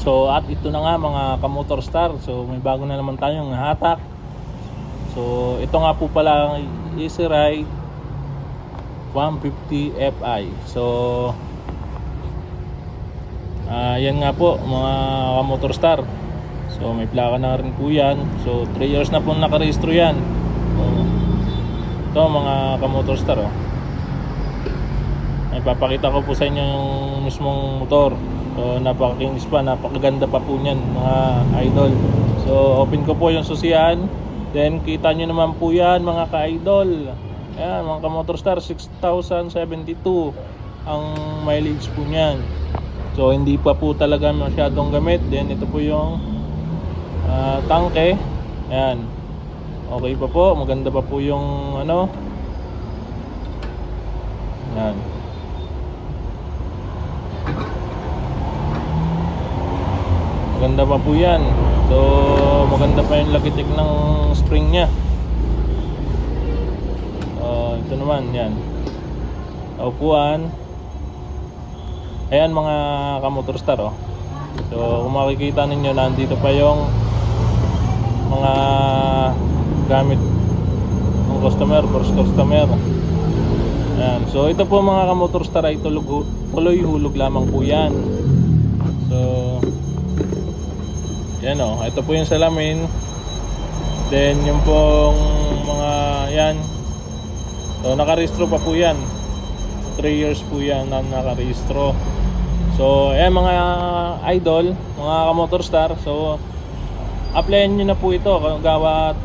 So at ito na nga mga ka-Motor Star. So may bago na naman tayong hatak. So ito nga po pala ang Easy Ride 150 Fi. So yan nga po mga ka-Motor Star. So may plaka na rin po yan. So 3 years na po nakarehistro yan. So, ito mga ka-Motor Star, oh. Ipapakita ko po sa inyo yung mismong motor. So napakakinis pa, napakaganda pa po niyan mga idol. So open ko po yung susian. Then kita nyo naman po yan mga ka-idol. Ayan mga ka-Motor Star, 6,072 ang mileage po niyan. So hindi pa po talaga masyadong gamit. Then ito po yung tangke. Ayan. Okay pa po, maganda pa po yung ano. Ayan. Maganda pa po yan. So maganda pa yung lagitik ng spring nya. Ito naman yan, upuan. Ayan mga ka-Motor Star, oh. So kung makikita ninyo, nandito pa yung mga gamit ng customer, first customer. Ayan. So ito po mga ka-Motor Star ay tuloy hulog lamang po yan. So yan, oh. Ito po yung salamin. Then yung pong mga yan. So nakarehistro pa po yan. 3 years po yan na nakarehistro. So ayan mga idol, mga ka-Motor Star. So applyan nyo na po ito. Gawat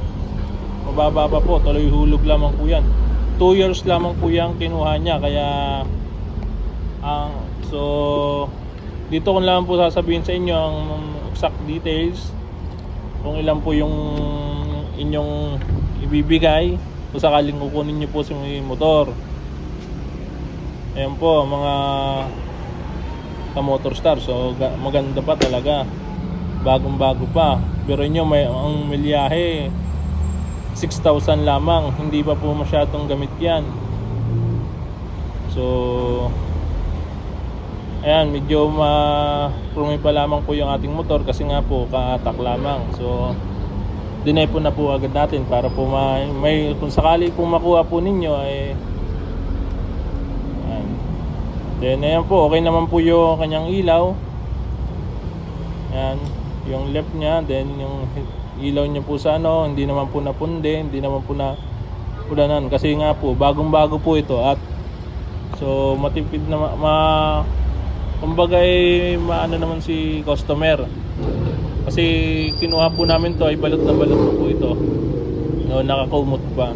mababa pa po, tuloy hulog lamang po yan. 2 years lamang po yan kinuha niya. Kaya so dito ko lang po sasabihin sa inyo ang exact details, kung ilan po yung inyong ibibigay kung sakaling kukunin nyo po sa motor. Ayan po mga ka-Motor Star. So maganda pa talaga, bagong bago pa. Pero inyo ang milyahe 6,000 lamang, hindi pa po masyadong gamit yan. So ayan, medyo prumi pa lamang po yung ating motor kasi nga po kaatak lamang. So dinepo na po agad natin para po may kung sakali pong makuha po ninyo ay ayan. Then ayan po, okay naman po yung kanyang ilaw. Ayan, yung left nya. Then yung ilaw nya po sa ano, hindi naman po napunde, hindi naman po na ulanan kasi nga po bagong bago po ito. At so matipid na kumbaga maano naman si customer. Kasi kinuha po namin to ay balot na balot po ito. No, nakakumot pa.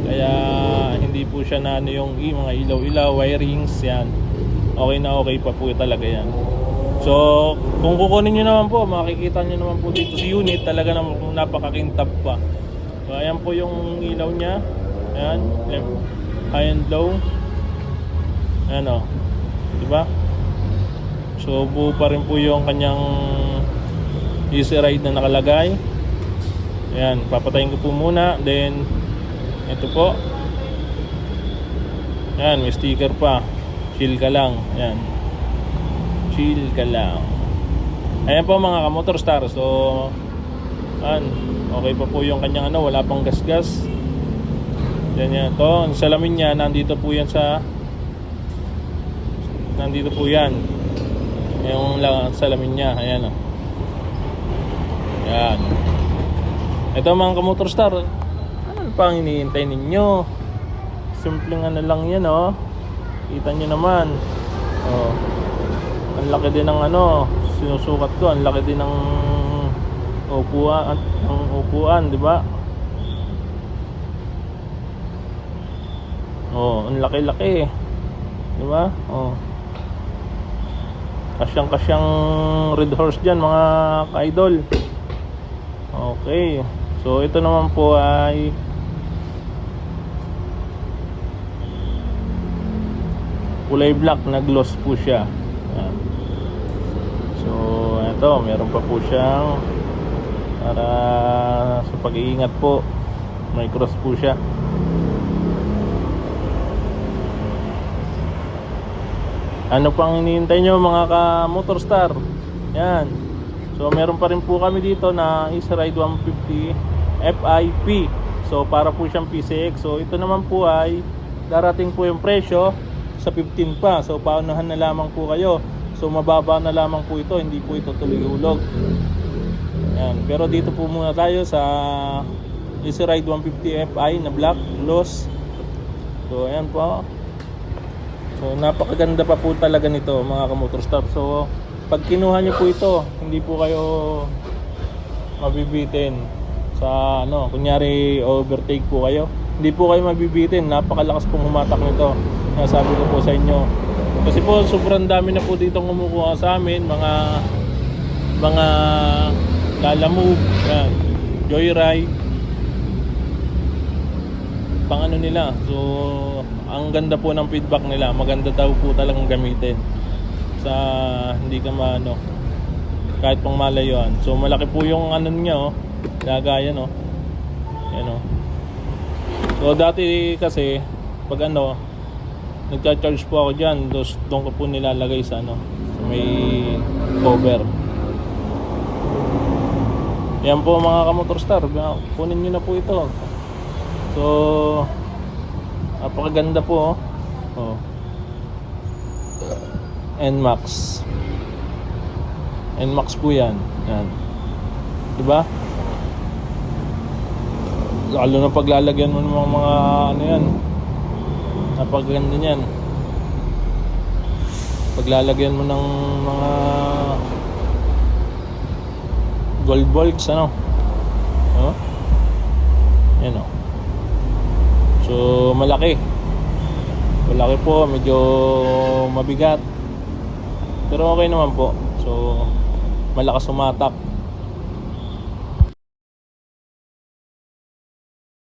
Kaya hindi po siya na ano yung mga ilaw-ilaw, wirings yan. Okay na okay pa po talaga yan. So kung kukunin nyo naman po, makikita nyo naman po dito si unit, talaga naman napakakintab pa. So ayan po yung ilaw nya. Ayan, high and low. Ayan, o, diba? So buo pa rin po yung kanyang Easy Ride na nakalagay. Ayan, papatayin ko po muna. Then ito po. Ayan, may sticker pa. Chill ka lang. Ayan, chill ka lang. Ayan po mga ka-Motor Star. So ayan, okay pa po yung kanyang ano, wala pang gas-gas. Yan yan. Ito, ang salamin niya, nandito po yan sa nandito po yan. Yung salamin niya. Ayan, o. Yan. Ito mga ka-Motor Star, ano pang hinihintay ninyo? Simpleng ano lang yan, oh. Kita nyo naman, oh. Ang laki din ng ano, sinusukat ko, ang laki din ng upuan, di ba? Oh, ang laki-laki, di ba? Oh, kasyang red horse dyan mga ka-idol. Okay, so ito naman po ay kulay black na gloss po siya. Ayan. So ito, meron pa po siyang para sa pag-iingat po, may cross po siya. Ano pang hinihintay nyo mga ka-Motor Star? Yan. So meron pa rin po kami dito na Easy Ride 150 FIP. So para po siyang PCX. So ito naman po ay darating po yung presyo sa 15 pa. So paunahan na lamang po kayo. So mababa na lamang po ito, hindi po ito tuloy hulog. Yan. Pero dito po muna tayo sa Easy Ride 150 FI na black gloss. So ayan po. So napakaganda pa po talaga nito mga kamotorstar. So pag kinuha nyo po ito, hindi po kayo mabibitin sa ano, kunyari overtake po kayo, hindi po kayo mabibitin. Napakalakas pong humatak nito. Nasabi ko po sa inyo. Kasi po sobrang dami na po dito kumukuha sa amin, mga Lala Move, yan, Joyride, pang ano nila. So ang ganda po ng feedback nila, maganda daw po talagang gamitin sa hindi ka maano kahit pang malayuan. So malaki po yung ano niya, oh, lagayan, oh. Yan, oh. So dati kasi pag ano nagcha-charge po ako diyan, doon ko po nilalagay sa ano, sa may cover. Yan po mga kamotorstar, kunin niyo na po ito. So napakaganda po, oh. NMAX po yan. Yan, diba? Lalo na paglalagyan mo ng mga ano yan, napakaganda niyan. Paglalagyan mo ng mga gold balls, ano, oh? Yan, oh. So malaki po, medyo mabigat, pero okay naman po. So malakas umatak.